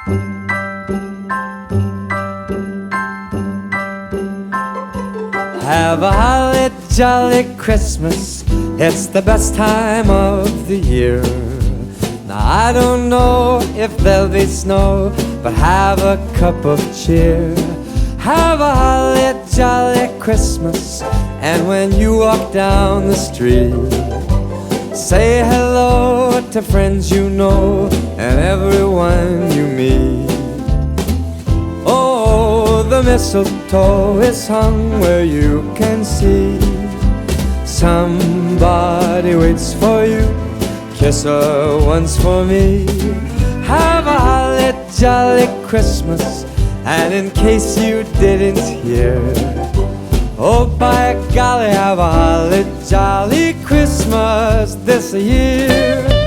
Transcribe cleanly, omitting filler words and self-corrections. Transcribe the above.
Have a holly jolly Christmas, it's the best time of the year. Now I don't know if there'll be snow, but have a cup of cheer. Have a holly jolly Christmas, and when you walk down the street, say hello to friends you know and everyone you meet. Oh, the mistletoe is hung where you can see. Somebody waits for you, kiss her once for me. Have a holly jolly Christmas, and in case you didn't hear, oh by golly, have a holly jolly Christmas this year.